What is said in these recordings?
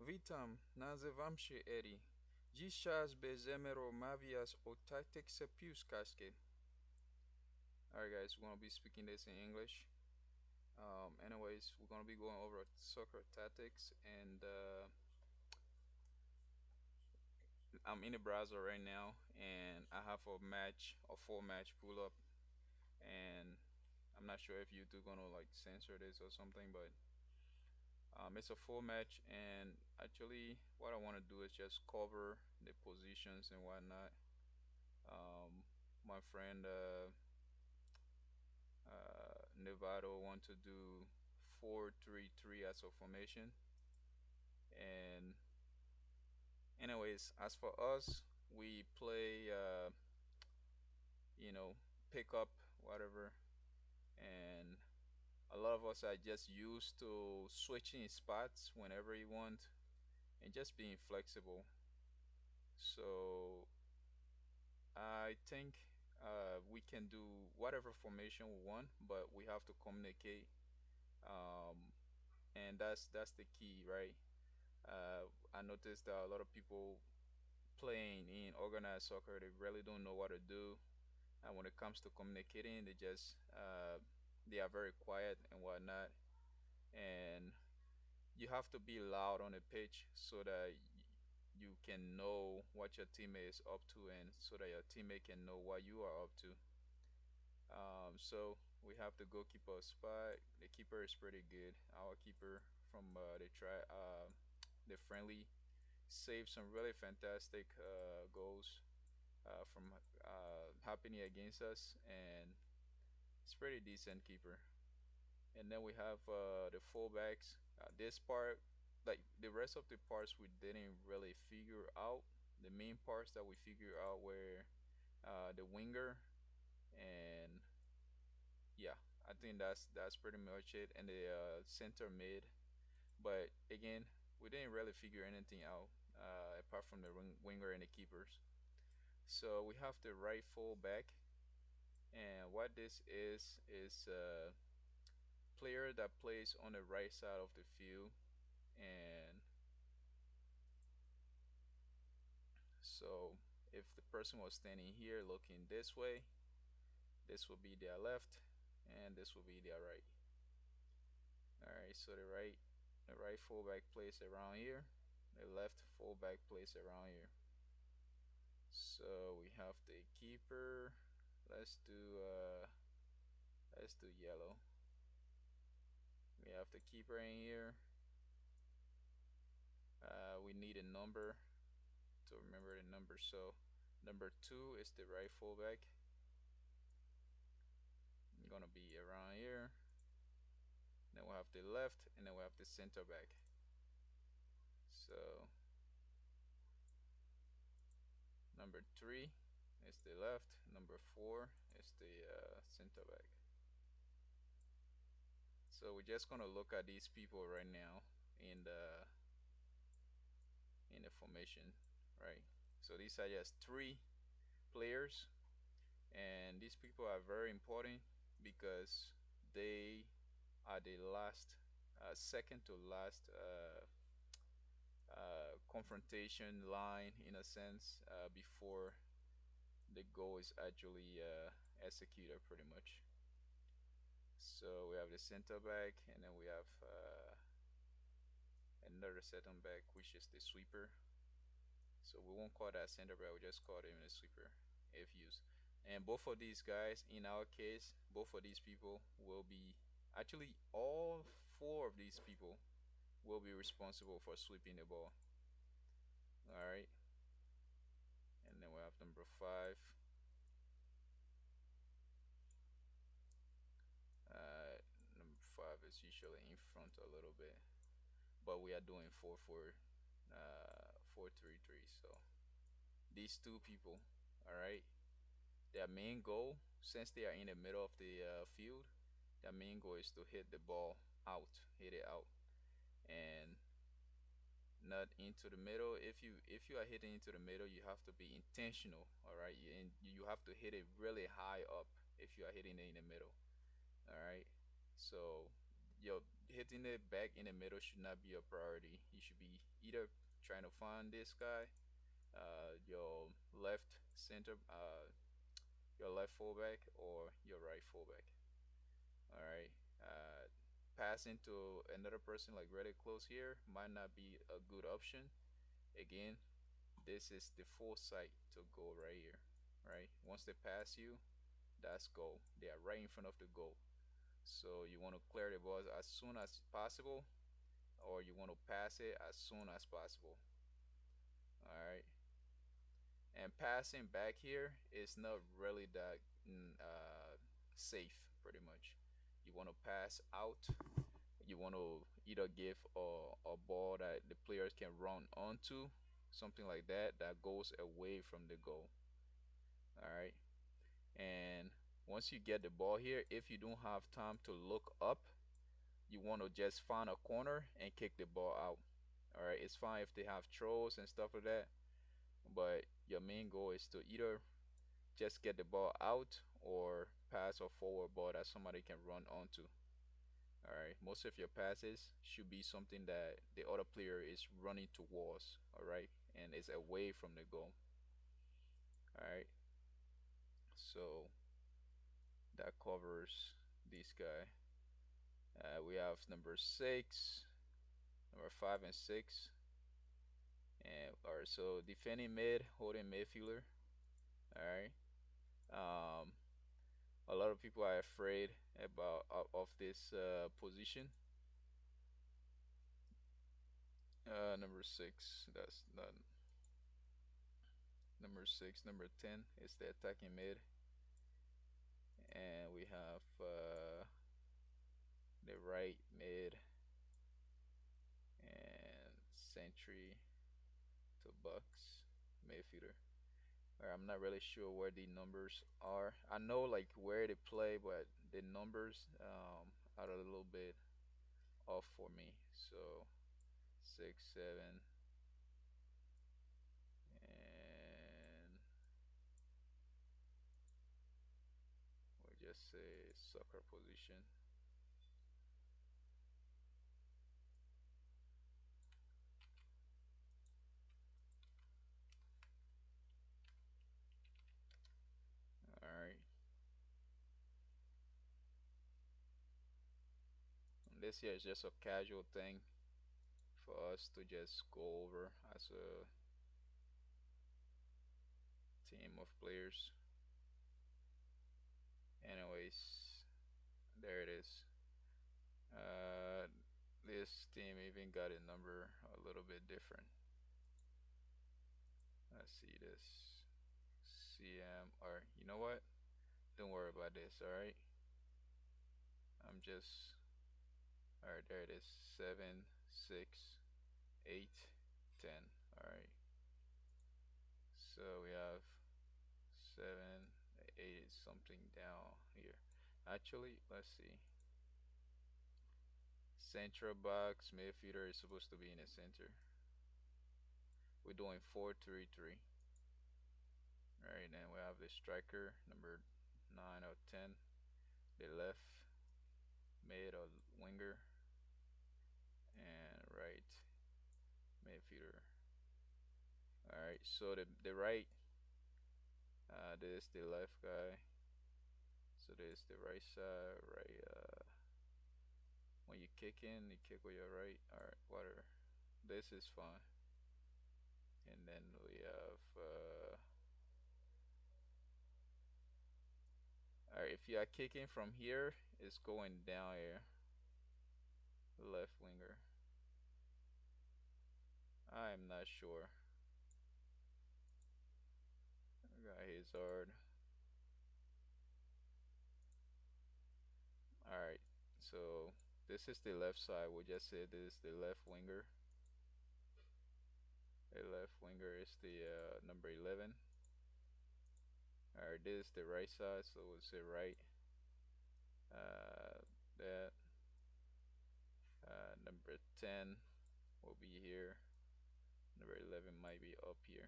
Witam, nazywam się Eri. Dzisiaj będziemy rozmawiać o taktyce piłkarskiej. Alright guys, we're gonna be speaking this in English. Anyways, we're gonna be going over soccer tactics and I'm in the browser right now and I have a full match pull up and I'm not sure if YouTube gonna like censor this or something, but it's a full match and actually what I want to do is just cover the positions and whatnot. My friend Nevado want to do 4-3-3 as a formation. And anyways, as for us, we play you know, pick up whatever, and a lot of us are just used to switching spots whenever you want and just being flexible. So I think we can do whatever formation we want, but we have to communicate. Um, and that's the key, right? I noticed that a lot of people playing in organized soccer, they really don't know what to do, and when it comes to communicating, they are very quiet and whatnot. And you have to be loud on the pitch so that you can know what your teammate is up to, and so that your teammate can know what you are up to. So we have the goalkeeper spot. The keeper is pretty good. Our keeper from the friendly saved some really fantastic goals from happening against us, and it's pretty decent keeper. And then we have the fullbacks. This part, like the rest of the parts, we didn't really figure out. The main parts that we figured out were the winger, and yeah, I think that's pretty much it. And the center mid. But again, we didn't really figure anything out apart from the winger and the keepers. So we have the right fullback, and what this is a player that plays on the right side of the field. And so if the person was standing here looking this way, this will be their left, and this will be their right. All right, so the right fullback plays around here, the left fullback plays around here. So we have the keeper. Let's do uh let's do yellow. We have the keeper in here. We need a number to remember the number. So number 2 is the right fullback. Gonna be around here. Then we have the left, and then we have the center back. So number 3 is the left. Number 4 is the center back. So we're just gonna look at these people right now in the formation, right? So these are just 3 players, and these people are very important because they are the last, second to last confrontation line in a sense before the goal is actually executed, pretty much. So we have the center back, and then we have another center back, which is the sweeper. So we won't call that center back, we just call him the sweeper if used. And both of these guys, in our case, both of these people will be, actually all 4 of these people will be responsible for sweeping the ball. Alright. And then we have number 5. Uh, Number 5 is usually in front a little bit, but we are doing 4-3-3. So these 2 people, all right, their main goal, since they are in the middle of the field, their main goal is to hit the ball out, hit it out, and not into the middle. If you are hitting into the middle, you have to be intentional, all right, and you have to hit it really high up if you are hitting it in the middle. All right. So, hitting it back in the middle should not be a priority. You should be either trying to find this guy, your left center, your left fullback or your right fullback. All right. Uh, Passing to another person like really close here might not be a good option. Again, this is the full sight to goal right here. Right. Once they pass you, that's goal. They are right in front of the goal. So you want to clear the ball as soon as possible, or you want to pass it as soon as possible. All right. And passing back here is not really that safe, pretty much. You want to pass out. You want to either give a ball that the players can run onto, something like that, that goes away from the goal. All right. And once you get the ball here, if you don't have time to look up, you want to just find a corner and kick the ball out. All right. It's fine if they have throws and stuff like that, but your main goal is to either just get the ball out or pass a forward ball that somebody can run onto. All right. Most of your passes should be something that the other player is running towards. All right, and it's away from the goal. All right. So that covers this guy. We have number six, number five, and six. And all right. So defending mid, holding midfielder. All right. Um, a lot of people are afraid about of this position. Number six. That's not number six. Number 10 is the attacking mid, and we have the right mid and Sentry to Bucks midfielder. I'm not really sure where the numbers are. I know like where they play, but the numbers are a little bit off for me. So 6, 7, and we'll just say soccer position. All right. This here is just a casual thing for us to just go over as a team of players. Anyways, there it is. Uh, this team even got a number a little bit different. Let's see this. CM, or you know what? Don't worry about this, alright? I'm just, alright, there it is. 7, 6, 8, 10. Alright. So we have 7, 8 is something down here. Actually, let's see. Central box, midfielder is supposed to be in the center. We're doing 4-3-3. Alright, then we have the striker, number 9 or 10. The left mid or winger, and right midfielder. Alright, so the right, this is the left guy. So this is the right side, right, when you kick in, you kick with your right. Alright, whatever. This is fine. And then we have, alright, if you are kicking from here, it's going down here. Left winger. I am not sure. I got his hard. Alright, so this is the left side. We'll just say this is the left winger. The left winger is the number 11. Alright, this is the right side, so we'll say right. That number 10 will be here. Number 11 might be up here.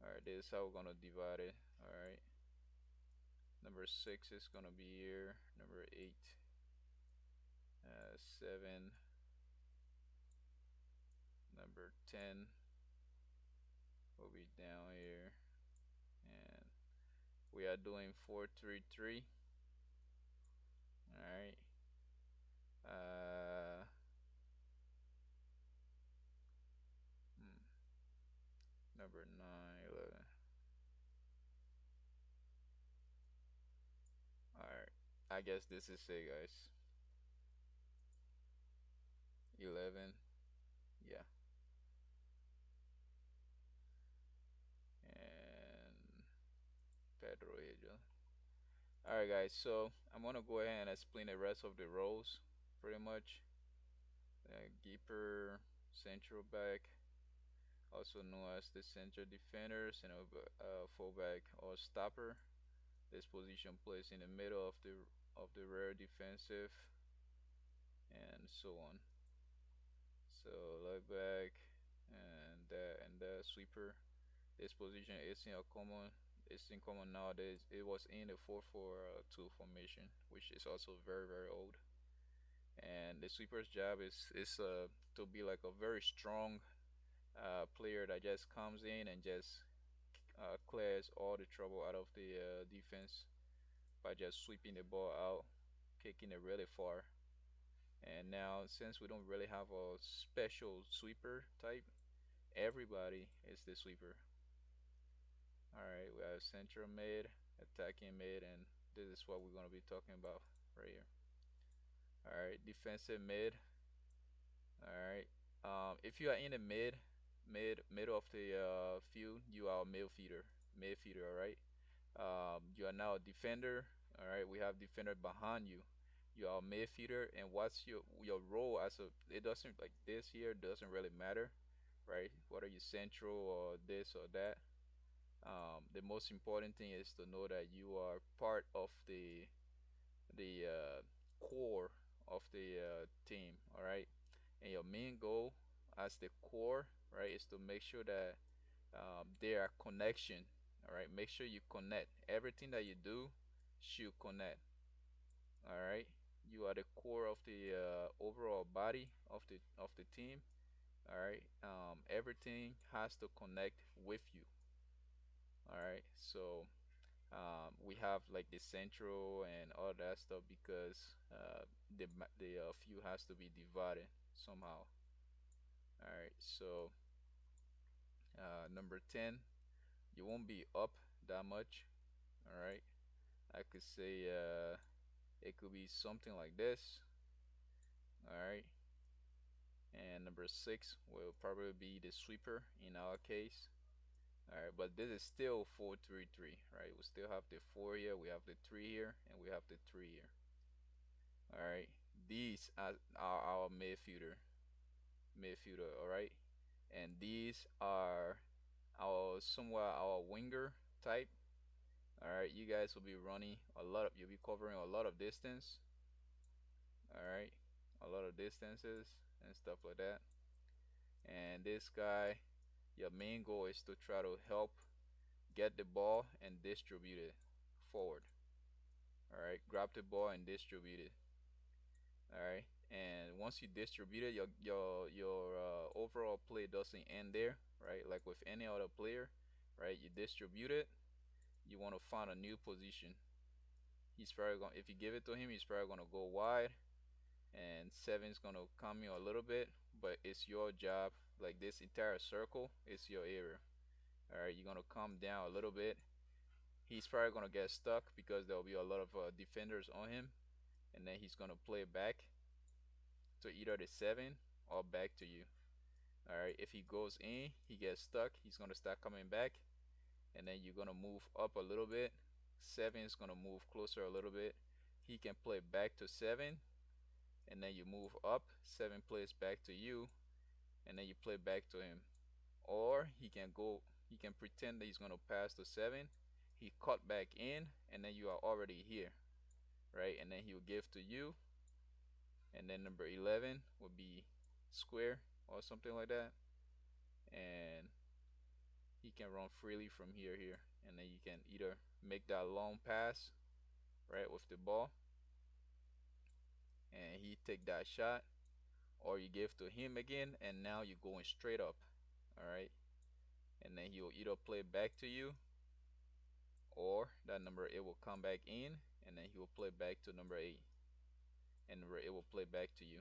Alright, this is how we're gonna divide it. Alright, number 6 is gonna be here. Number 8, 7, number Number 10 will be down here, and we are doing 4-3-3. All right. Uh, hmm, number 9, 11. All right. I guess this is it, guys. 11. Yeah. And Pedro Angel. All right, guys. So I'm gonna go ahead and explain the rest of the roles, pretty much. Keeper, central back, also known as the center defenders, and a fullback or stopper. This position plays in the middle of the rear defensive, and so on. So left back and the sweeper. This position is in a common. It's in common nowadays. It was in the 4-4-2 formation, which is also very old. And the sweeper's job is to be like a very strong player that just comes in and just clears all the trouble out of the defense by just sweeping the ball out, kicking it really far. And now, since we don't really have a special sweeper type, everybody is the sweeper. All right, we have central mid, attacking mid, and this is what we're gonna be talking about right here. All right, defensive mid. All right. If you are in the middle of the field, you are a midfielder. All right. You are now a defender. All right. We have defender behind you. You are a midfielder, and what's your role as a? It doesn't like this here doesn't really matter, right? Whether you central or this or that. The most important thing is to know that you are part of the core of the team. All right, and your main goal as the core, right, is to make sure that there are connection. All right, make sure you connect. Everything that you do should connect. All right, you are the core of the overall body of the team. All right, everything has to connect with you. All right, so we have like the central and all that stuff because the view has to be divided somehow. All right, so number 10, you won't be up that much. All right, I could say it could be something like this. All right, and number 6 will probably be the sweeper in our case. All right, but this is still 4-3-3. Right, we still have the 4 here, we have the 3 here, and we have the 3 here. All right, these are our midfielder. All right, and these are our somewhat our winger type. All right, you guys will be running a lot of, you'll be covering a lot of distance. All right, a lot of distances and stuff like that. And this guy, your main goal is to try to help get the ball and distribute it forward. All right, grab the ball and distribute it. All right, and once you distribute it, your overall play doesn't end there, right? Like with any other player, right? You distribute it, you want to find a new position. He's probably going, if you give it to him, he's probably going to go wide, and seven's going to come in a little bit, but it's your job. Like this entire circle is your area. All right, you're going to come down a little bit. He's probably going to get stuck because there'll be a lot of defenders on him, and then he's going to play back to either the 7 or back to you. All right, if he goes in, he gets stuck, he's going to start coming back, and then you're going to move up a little bit. 7 is going to move closer a little bit. He can play back to 7, and then you move up. 7 plays back to you, and then you play back to him. Or he can pretend that he's going to pass to 7. He cut back in, and then you are already here, right? And then he'll give to you, and then number 11 would be square or something like that. And he can run freely from here, and then you can either make that long pass, right, with the ball, and he take that shot, or you give to him again, and now you're going straight up. All right, and then he'll either play back to you, or that number 8 will come back in, and then he will play back to number 8, and number 8 will play back to you.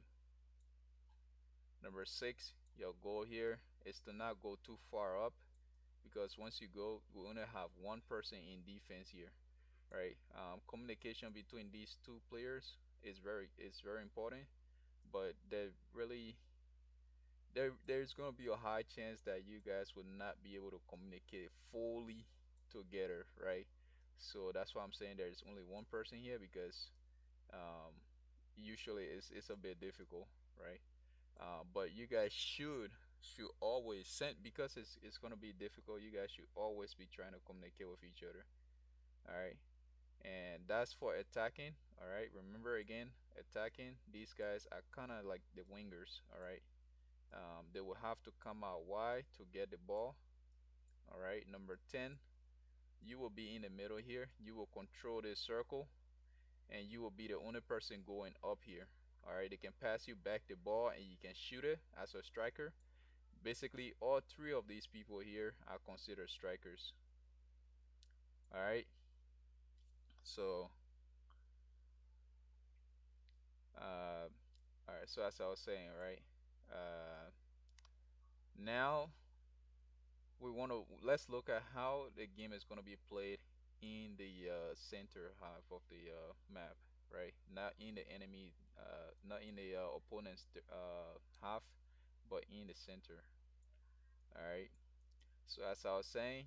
Number 6, your goal here is to not go too far up, because once you go, we only have one person in defense here, right? Communication between these two players is very important, but there's going to be a high chance that you guys will not be able to communicate fully together, right? So that's why I'm saying there's only one person here, because um, usually it's a bit difficult, right? But you guys should always send, because it's gonna be difficult. You guys should always be trying to communicate with each other. All right, and that's for attacking. All right, remember again, attacking. These guys are kind of like the wingers. All right, they will have to come out wide to get the ball. All right, number 10, you will be in the middle here. You will control this circle, and you will be the only person going up here. All right, they can pass you back the ball, and you can shoot it as a striker. Basically, all three of these people here are considered strikers. All right, so uh, all right. So as I was saying, right, uh, now let's look at how the game is going to be played in the center half of the map, right? Not in the enemy, not in the opponent's half, but in the center. All right. So as I was saying,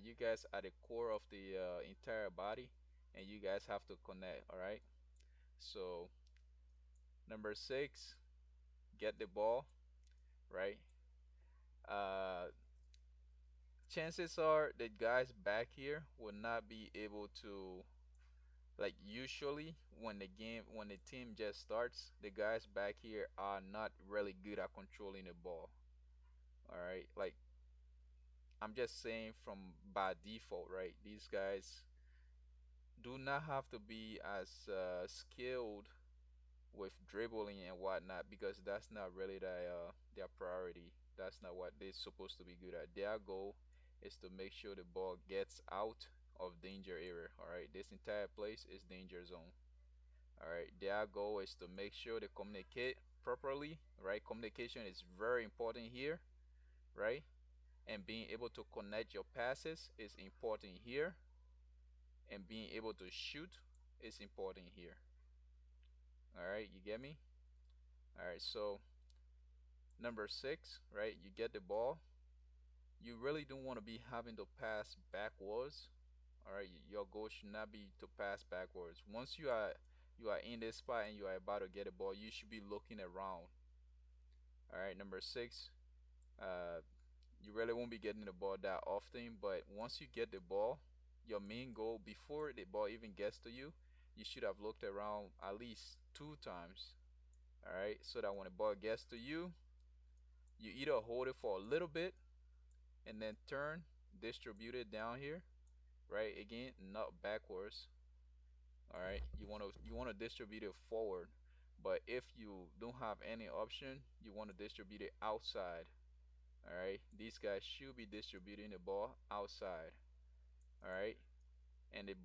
you guys are the core of the entire body, and you guys have to connect. All right. So number 6, get the ball, right? Uh, Chances are the guys back here will not be able to, like, usually when the team just starts, the guys back here are not really good at controlling the ball. All right, like, I'm just saying from by default, right? These guys do not have to be as skilled with dribbling and whatnot, because that's not really their priority. That's not what they're supposed to be good at. Their goal is to make sure the ball gets out of danger area. All right, this entire place is danger zone. All right, their goal is to make sure they communicate properly. Right, communication is very important here. Right, and being able to connect your passes is important here, and being able to shoot is important here. All right, you get me? All right, so number 6, right? You get the ball. You really don't want to be having to pass backwards. All right, your goal should not be to pass backwards. Once you are in this spot and you are about to get a ball, you should be looking around. All right, number 6, uh, you really won't be getting the ball that often, but once you get the ball, your main goal before the ball even gets to you, you should have looked around at least 2 times. All right, so that when the ball gets to you, you either hold it for a little bit and then turn, distribute it down here, right? Again, not backwards. All right, you want to distribute it forward, but if you don't have any option, you want to distribute it outside. All right, these guys should be distributing the ball outside. All right, and the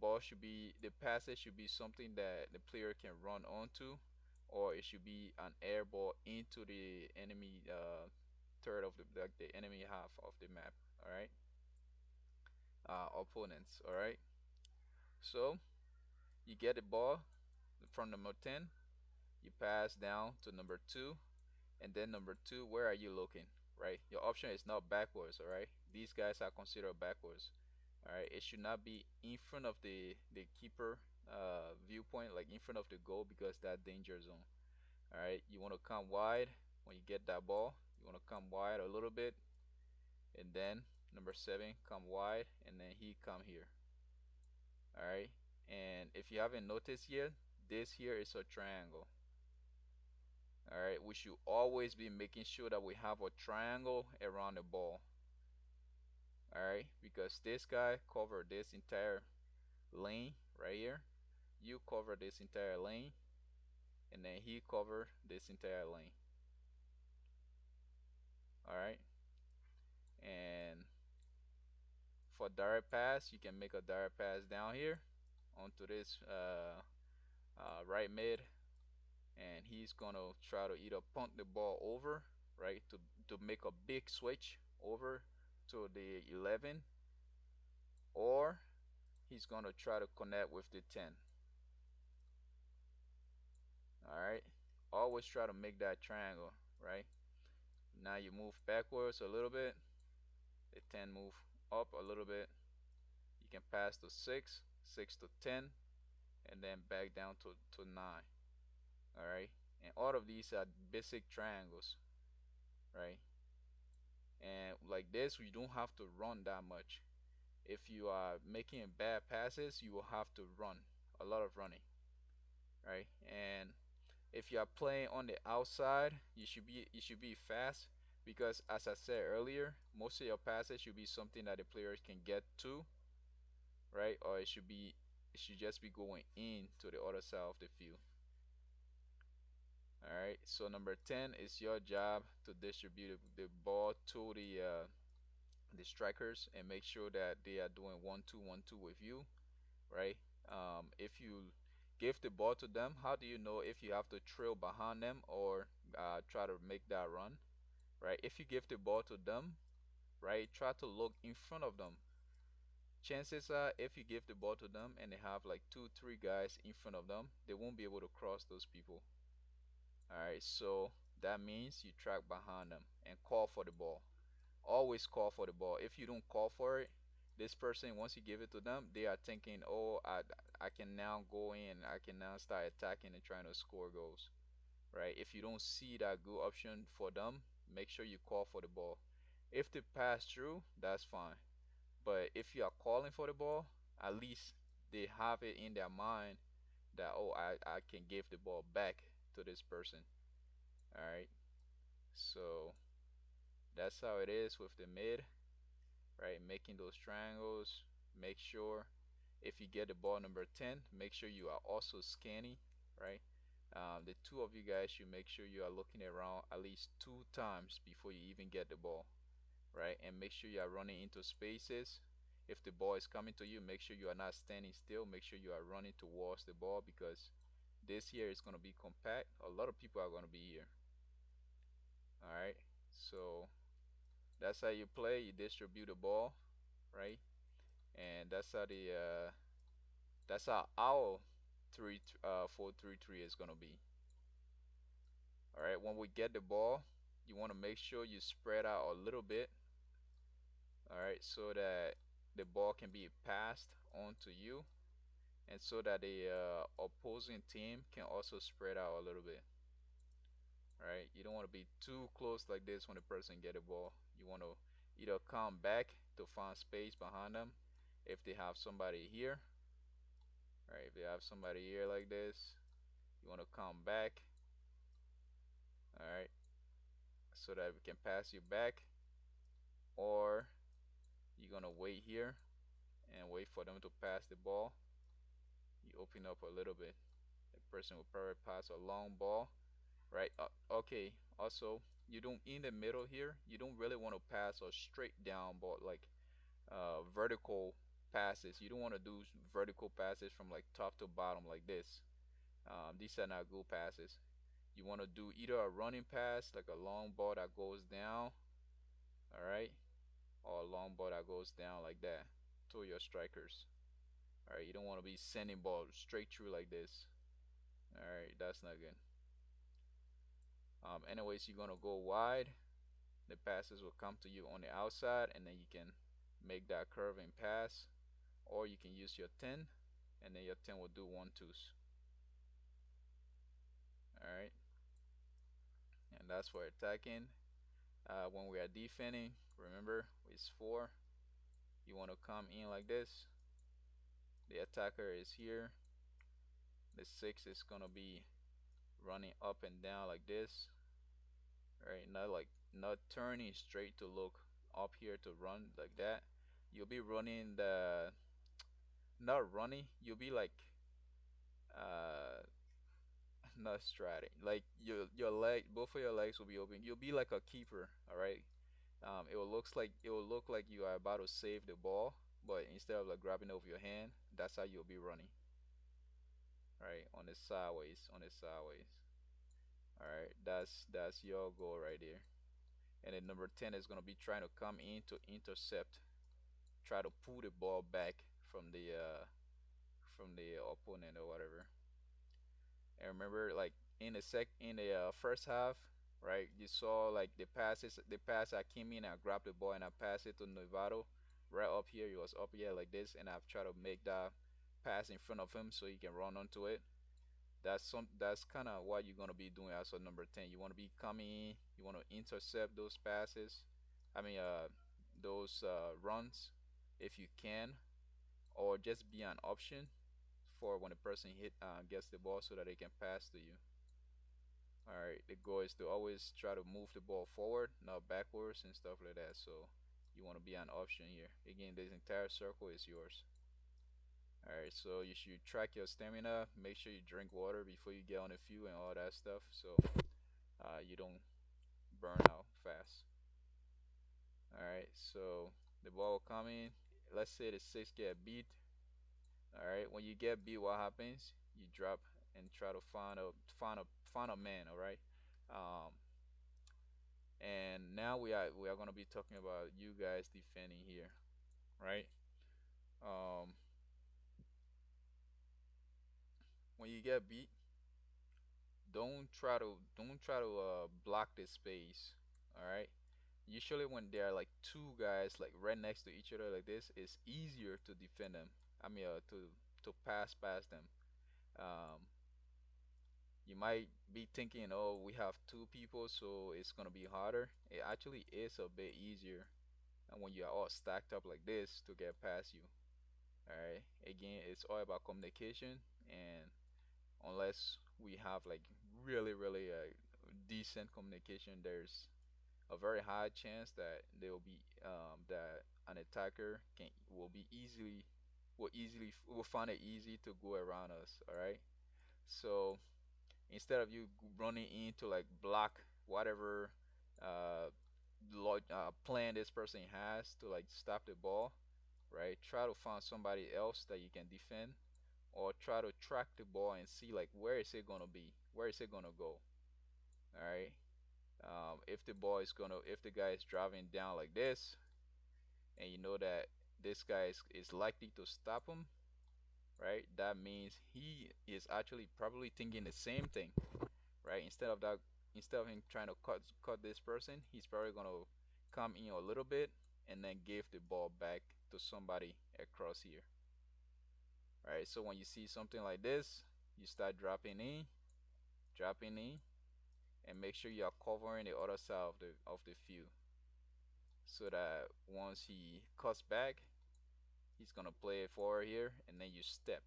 passes should be something that the player can run onto, or it should be an air ball into the enemy third of the enemy half of the map. All right, opponents. All right, so you get the ball from number 10, you pass down to number 2, and then number 2, where are you looking? Right, your option is not backwards. All right, these guys are considered backwards. All right, it should not be in front of the keeper viewpoint, like in front of the goal, because that danger zone. All right, you want to come wide when you get that ball. You want to come wide a little bit, and then number 7 come wide, and then he come here. All right, and if you haven't noticed yet, this here is a triangle. All right, we should always be making sure that we have a triangle around the ball. All right, because this guy covered this entire lane right here. You cover this entire lane, and then he cover this entire lane. for direct pass, you can make a direct pass down here onto this right mid, and he's gonna try to either punt the ball over, right, to make a big switch over to the 11, or he's gonna try to connect with the 10. All right, always try to make that triangle, right? Now you move backwards a little bit, the 10 move up a little bit, you can pass to 6, 6 to 10, and then back down to 9. All right, and all of these are basic triangles, right? And like this, you don't have to run that much. If you are making bad passes, you will have to run a lot of running, right? And if you are playing on the outside, you should be fast, because as I said earlier, most of your passes should be something that the players can get to, right? Or it should just be going in to the other side of the field. All right. So number 10 is your job to distribute the ball to the strikers and make sure that they are doing 1-2 1-2 with you, right? If you give the ball to them, how do you know if you have to trail behind them or try to make that run, right? If you give the ball to them, right, try to look in front of them. Chances are, if you give the ball to them and they have like two, three guys in front of them, they won't be able to cross those people. All right, so that means you track behind them and call for the ball. Always call for the ball. If you don't call for it, this person, once you give it to them, they are thinking, oh, I can now go in, I can now start attacking and trying to score goals, right? If you don't see that good option for them, make sure you call for the ball. If they pass through, that's fine. But if you are calling for the ball, at least they have it in their mind that, oh, I can give the ball back to this person. All right. So that's how it is with the mid, right? Making those triangles. Make sure if you get the ball number 10, make sure you are also scanning, right? The two of you guys should make sure you are looking around at least 2 times before you even get the ball, right? And make sure you are running into spaces. If the ball is coming to you, make sure you are not standing still. Make sure you are running towards the ball, because this here is going to be compact. A lot of people are going to be here. All right. So that's how you play. You distribute the ball, right? And that's how our 4-3-3 is gonna be. All right. When we get the ball, you want to make sure you spread out a little bit. All right, so that the ball can be passed on to you, and so that the opposing team can also spread out a little bit. All right. You don't want to be too close like this when the person get the ball. You want to either come back to find space behind them if they have somebody here. All right, if they have somebody here like this, you want to come back. All right, so that we can pass you back, or you're gonna wait here and wait for them to pass the ball. You open up a little bit. The person will probably pass a long ball, right? Okay. Also, you don't, in the middle here, you don't really want to pass a straight down ball, like vertical passes. You don't want to do vertical passes from like top to bottom like this. These are not good passes. You want to do either a running pass, like a long ball that goes down, all right, or a long ball that goes down like that to your strikers. All right, you don't want to be sending ball straight through like this. All right, that's not good. Anyways, you're gonna go wide. The passes will come to you on the outside, and then you can make that curving pass, or you can use your 10, and then your 10 will do 1-2s. All right, and that's for attacking. When we are defending, remember it's 4. You want to come in like this. The attacker is here. The 6 is gonna be running up and down like this, right? Not turning straight to look up here to run like that. You'll be running the not running. You'll be like uh not striding. Like your leg, both of your legs will be open. You'll be like a keeper, all right? It will look like you are about to save the ball, but instead of like grabbing it with your hand, that's how you'll be running. Right, on the sideways, on the sideways. All right, that's your goal right there. And then number 10 is gonna be trying to come in to intercept, try to pull the ball back from the opponent or whatever. And remember, like in the first half, right? You saw like the pass I came in, I grabbed the ball and I passed it to Novato, right up here. He was up here like this, and I've tried to make that pass in front of him so he can run onto it. That's kind of what you're gonna be doing as a number 10. You want to be coming in, you want to intercept those passes. I mean, those runs if you can, or just be an option for when a person gets the ball so that they can pass to you. All right, the goal is to always try to move the ball forward, not backwards and stuff like that. So you want to be an option here. Again, this entire circle is yours. All right, so you should track your stamina. Make sure you drink water before you get on the field and all that stuff, so you don't burn out fast. All right, so the ball will come in. Let's say the six get beat. All right, when you get beat, what happens? You drop and try to find a man. All right. And now we are gonna be talking about you guys defending here, right? Um, when you get beat, don't try to block the space. All right. Usually when there are like two guys like right next to each other like this, it's easier to defend them. I mean, to pass past them. Um, you might be thinking, oh, we have two people, so it's gonna be harder. It actually is a bit easier, and when you are all stacked up like this to get past you. All right. Again, it's all about communication, and unless we have like really decent communication, there's a very high chance that there will be that an attacker can will find it easy to go around us. All right. So instead of you running in to like block whatever uh, plan this person has to like stop the ball, right? Try to find somebody else that you can defend, or try to track the ball and see like where is it gonna be, where is it gonna go. All right. If the guy is driving down like this, and you know that this guy is likely to stop him, right? That means he is actually probably thinking the same thing, right? Instead of him trying to cut this person, he's probably gonna come in a little bit and then give the ball back to somebody across here, right? So when you see something like this, you start dropping in, and make sure you are covering the other side of the field, so that once he cuts back, he's gonna play it forward here, and then you step,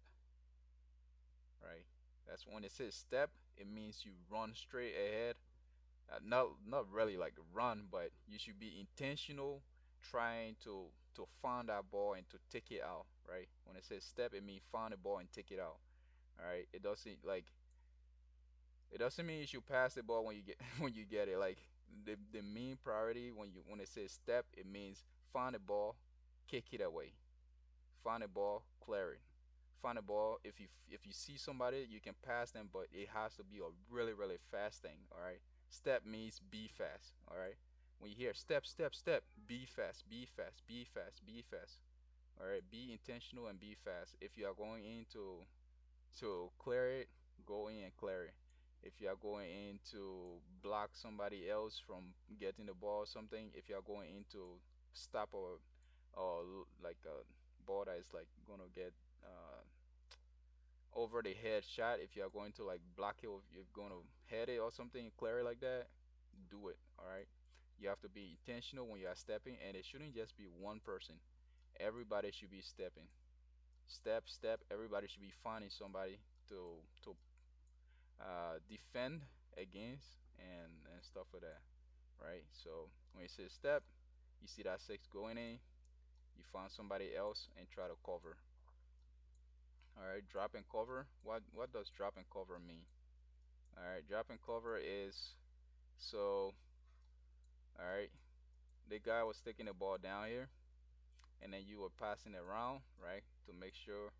right? That's when it says step, it means you run straight ahead. Not really like run, but you should be intentional, trying to find that ball and to take it out, right? When it says step, it means find the ball and take it out. All right. It doesn't mean you should pass the ball when you get when you get it. Like the main priority when it says step, it means find the ball, kick it away. Find the ball, clear it. Find the ball. If you see somebody, you can pass them, but it has to be a really fast thing. All right. Step means be fast. All right. When you hear step, step, step, be fast, be fast, be fast, be fast. All right. Be intentional and be fast. If you are going into to clear it, go in and clear it. If you are going in to block somebody else from getting the ball or something, if you are going in to stop or like a ball that is like gonna get over the head shot, if you are going to like block it, or if you're gonna head it or something, clear it like that, do it. All right. You have to be intentional when you are stepping, and it shouldn't just be one person. Everybody should be stepping. Step, step. Everybody should be finding somebody to defend against and stuff like that, right? So when you say step, you see that six going in, you find somebody else and try to cover. All right, drop and cover. What does drop and cover mean? All right, drop and cover is so. All right, the guy was taking the ball down here, and then you are passing around, right, to make sure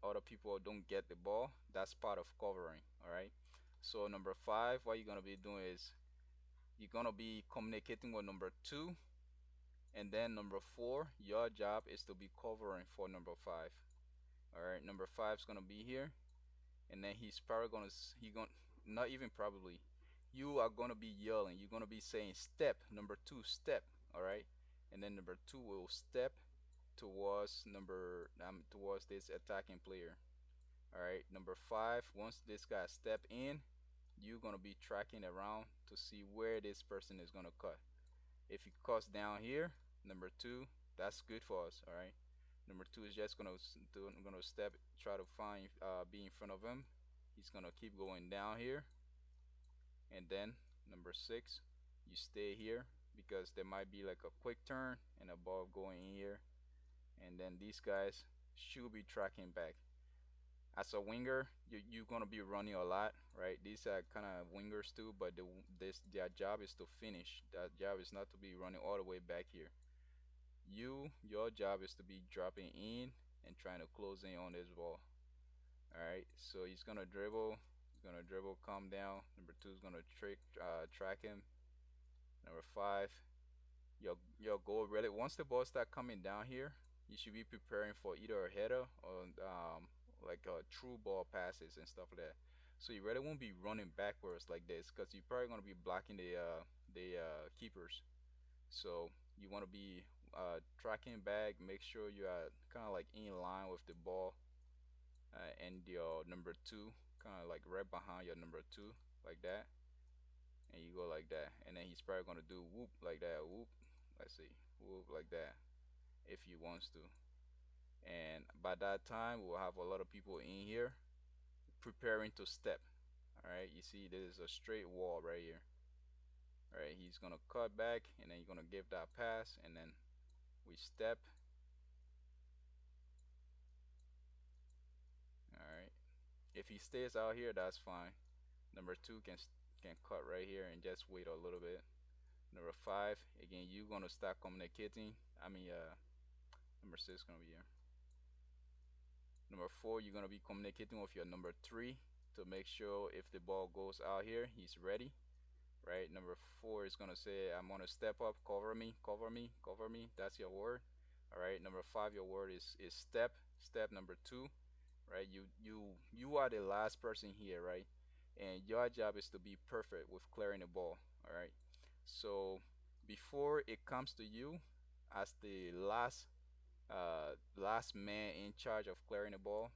other people don't get the ball. That's part of covering. All right. So number five, what you're gonna be doing is you're gonna be communicating with number two, and then number four, your job is to be covering for number five. All right. Number five is gonna be here, and then he's probably gonna not even probably. You are gonna be yelling. You're gonna be saying step. Number two, step. All right. And then number two will step towards this attacking player. All right, number five. Once this guy step in, you're gonna be tracking around to see where this person is gonna cut. If he cuts down here, number two, that's good for us. All right. Number two is just gonna step, try to find, be in front of him. He's gonna keep going down here, and then number six, you stay here because there might be like a quick turn and a ball going in here, and then these guys should be tracking back. As a winger, you're gonna be running a lot, right? These are kind of wingers too, but their job is to finish. That job is not to be running all the way back here. Your job is to be dropping in and trying to close in on this ball. All right, so he's gonna dribble. He's gonna dribble, calm down. Number two is gonna track him. Number five, your goal really once the ball start coming down here, you should be preparing for either a header or like true ball passes and stuff like that. So you really won't be running backwards like this because you're probably gonna be blocking the keepers. So you want to be tracking back, make sure you are kind of like in line with the ball, and your number two kind of like right behind your number two like that, and you go like that, and then he's probably gonna do whoop like that, whoop. Let's see, whoop like that if he wants to. And by that time, we'll have a lot of people in here preparing to step. All right, you see, there's a straight wall right here. All right, he's gonna cut back, and then you're gonna give that pass, and then we step. All right, if he stays out here, that's fine. Number two can cut right here and just wait a little bit. Number five, again, you're gonna start communicating. Number six gonna be here. Number four, you're gonna be communicating with your number three to make sure if the ball goes out here, he's ready. Right? Number four is gonna say, I'm gonna step up, cover me, cover me, cover me. That's your word. All right. Number five, your word is step. Step number two, right? You are the last person here, right? And your job is to be perfect with clearing the ball. All right. So before it comes to you, as the last man in charge of clearing the ball,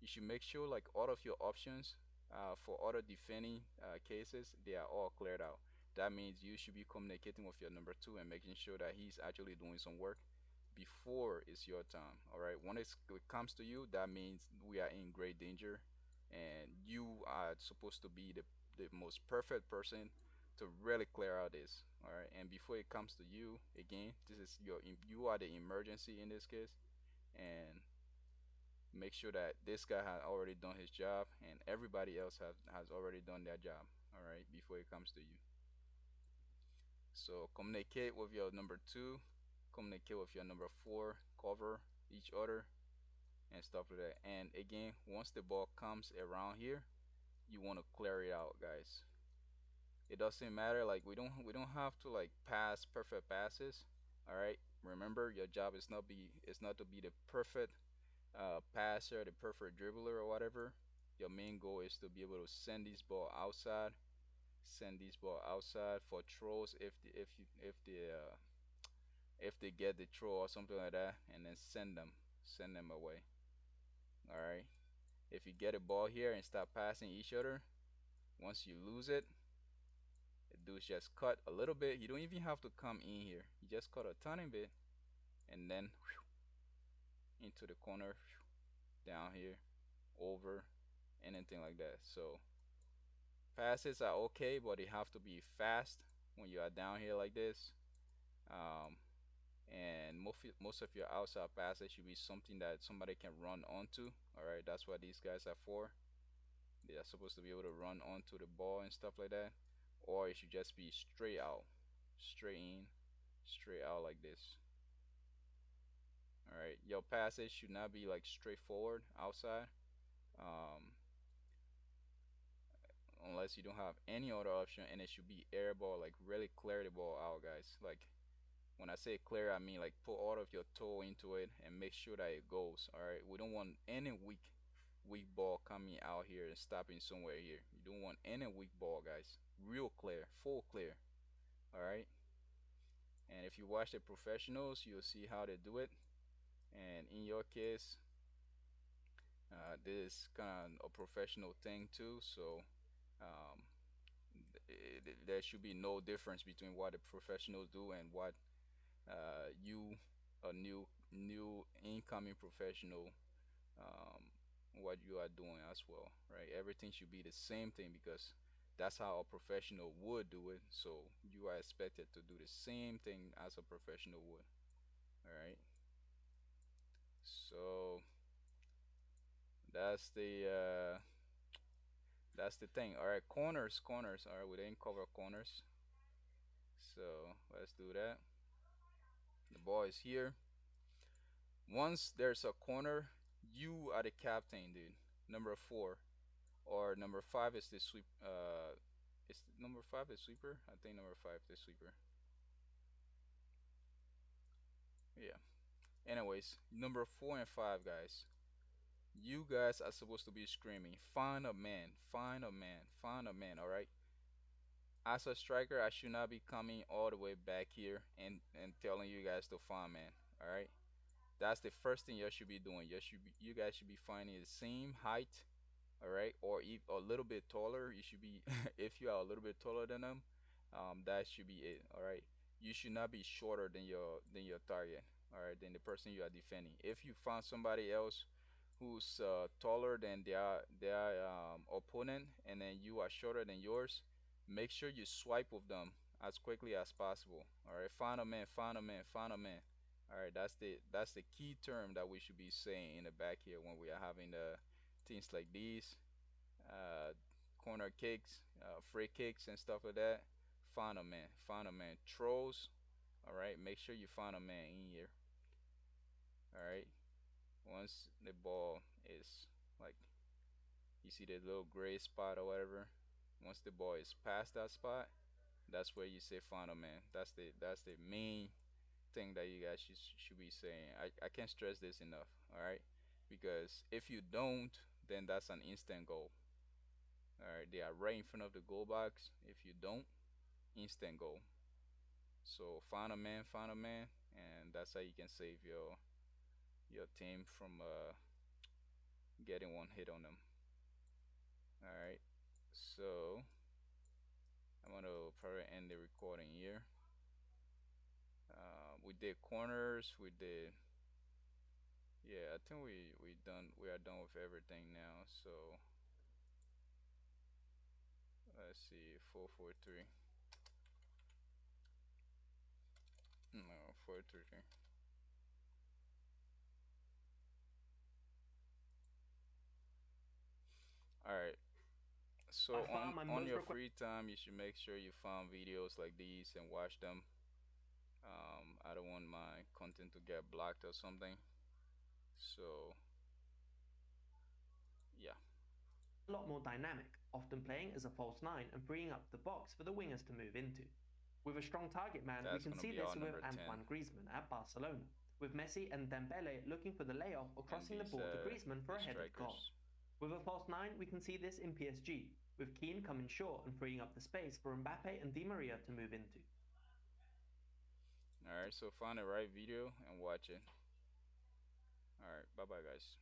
you should make sure like all of your options for other defending cases, they are all cleared out. That means you should be communicating with your number two and making sure that he's actually doing some work before it's your time. All right, when it comes to you, that means we are in great danger, and you are supposed to be the most perfect person to really clear out this. All right, and before it comes to you, again, this is you are the emergency in this case, and make sure that this guy has already done his job and everybody else has already done their job, all right, before it comes to you. So communicate with your number two, communicate with your number four, cover each other and stuff like that. And again, once the ball comes around here, you want to clear it out, guys. It doesn't matter, like we don't have to like pass perfect passes, all right. Remember, your job is not to be the perfect passer, the perfect dribbler or whatever. Your main goal is to be able to send this ball outside for throws if they get the throw or something like that, and then send them away. All right. If you get a ball here and start passing each other, once you lose it, the dudes just cut a little bit. You don't even have to come in here. You just cut a tiny bit, and then into the corner, down here, over, anything like that. So passes are okay, but they have to be fast when you are down here like this. Um, and most of your outside passes should be something that somebody can run onto. All right, that's what these guys are for. They are supposed to be able to run onto the ball and stuff like that. Or it should just be straight out, straight in, straight out like this. All right, your passage should not be like straightforward outside, um, unless you don't have any other option, and it should be air ball, like really clear the ball out, guys. Like when I say clear, I mean like put all of your toe into it and make sure that it goes. All right, we don't want any weak ball coming out here and stopping somewhere here. You don't want any weak ball, guys. Real clear, full clear. All right. And if you watch the professionals, you'll see how they do it. And in your case, this is kind of a professional thing too. So um, there should be no difference between what the professionals do and what you, a new incoming professional, um, what you are doing as well, right? Everything should be the same thing because that's how a professional would do it. So you are expected to do the same thing as a professional would. All right. So that's the thing. All right, corners. All right, we didn't cover corners, so let's do that. The ball is here. Once there's a corner, you are the captain, dude. Number 4 or number 5 is the sweep. Is number 5 is sweeper? I think number 5 is sweeper. Yeah. Anyways, number 4 and 5, guys. You guys are supposed to be screaming, "Find a man! Find a man! Find a man!" All right. As a striker, I should not be coming all the way back here and telling you guys to find man. All right. That's the first thing you should be doing. You guys should be finding the same height, all right, or a little bit taller. You should be if you are a little bit taller than them, that should be it. All right. You should not be shorter than your target. All right, than the person you are defending. If you find somebody else who's taller than their opponent, and then you are shorter than yours, make sure you swipe with them as quickly as possible. All right, find a man, find a man, find a man. All right, that's the key term that we should be saying in the back here when we are having the things like these, uh, corner kicks, free kicks, and stuff like that. Find a man, find a man. Throws. All right, make sure you find a man in here. All right, once the ball is like you see the little gray spot or whatever. Once the ball is past that spot, that's where you say final man. That's the main thing that you guys should be saying. I can't stress this enough. All right, because if you don't, then that's an instant goal. All right, they are right in front of the goal box. If you don't, instant goal. So find a man, and that's how you can save your team from getting one hit on them. All right, so I'm gonna probably end the recording here. We did corners. We did, yeah. I think we done. We are done with everything now. So let's see, 4-4-3. No, 4-3-3. All right. By So far, on my on most your requested. free time, you should make sure you find videos like these and watch them. I don't want my content to get blocked or something. So yeah, A lot more dynamic, often playing as a false nine and freeing up the box for the wingers to move into. With a strong target man, we that's can gonna see be our this with number 10. Antoine Griezmann at Barcelona, with Messi and Dembele looking for the layoff or And crossing the these ball to Griezmann for these a headed goal. strikers. With a false nine, we can see this in PSG, with Keane coming short and freeing up the space for Mbappe and Di Maria to move into. All right, so find the right video and watch it. All right, bye bye, guys.